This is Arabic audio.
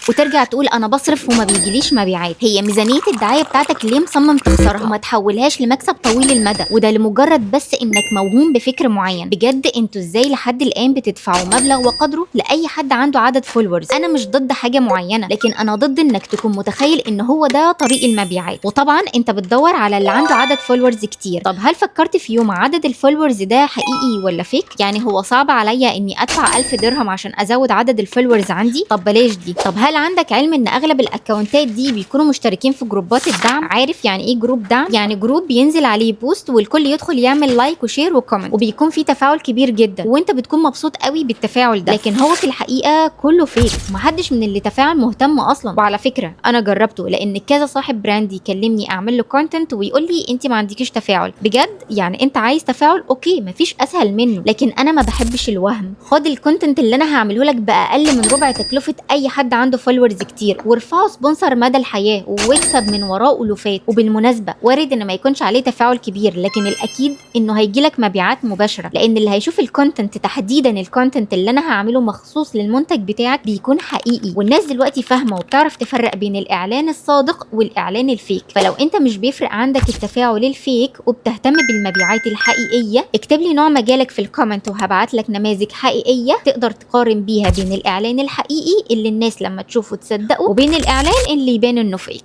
وترجع تقول انا بصرف وما بيجيليش مبيعات. هي ميزانيه الدعايه بتاعتك ليه مصمم تخسرها وما تحولهاش لمكسب طويل المدى، وده لمجرد بس انك موهوم بفكر معين؟ بجد انتوا ازاي لحد الان بتدفعوا مبلغ وقدره لاي حد عنده عدد فولورز؟ انا مش ضد حاجه معينه، لكن انا ضد انك تكون متخيل ان هو ده طريق المبيعات. وطبعا انت بتدور على اللي عنده عدد فولورز كتير. طب هل فكرت في يوم عدد الفولورز ده حقيقي ولا فيك؟ يعني هو صعب عليا اني ادفع 1000 درهم عشان ازود عدد الفولورز عندي؟ طب بلاش دي. طب هل عندك علم ان اغلب الاكونتات دي بيكونوا مشتركين في جروبات الدعم؟ عارف يعني ايه جروب دعم؟ يعني جروب بينزل عليه بوست والكل يدخل يعمل لايك وشير وكومنت، وبيكون في تفاعل كبير جدا، وانت بتكون مبسوط قوي بالتفاعل ده. لكن هو في الحقيقه كله فيك، محدش من اللي تفاعل مهتم اصلا. وعلى فكره انا جربته، لان كذا صاحب براند يكلمني اعمل له كونتنت ويقول لي انت ما عندكيش تفاعل. بجد يعني انت عايز تفاعل؟ اوكي، مفيش اسهل منه، لكن انا ما بحبش الوهم. خد الكونتنت اللي انا هعمله لك باقل من ربع تكلفه اي حد عنده فولورز كتير، وارفعه سبونسر مدى الحياه واكسب من وراه الوفات. وبالمناسبه وارد ان ما يكونش عليه تفاعل كبير، لكن الاكيد انه هيجيلك مبيعات مباشره، لان اللي هيشوف الكونتنت، تحديدا الكونتنت اللي انا هعمله مخصوص للمنتج بتاعك، بيكون حقيقي. والناس دلوقتي فاهمه وبتعرف تفرق بين الاعلان الصادق والاعلان الفيك. فلو انت مش بيفرق عندك التفاعل الفيك وبتهتم بالمبيعات الحقيقيه، اكتب لي نوع مجالك في الكومنت وهبعت لك نماذج حقيقيه تقدر تقارن بيها بين الاعلان الحقيقي اللي الناس لما تشوفه تصدقه، وبين الاعلان اللي يبان انه فيك.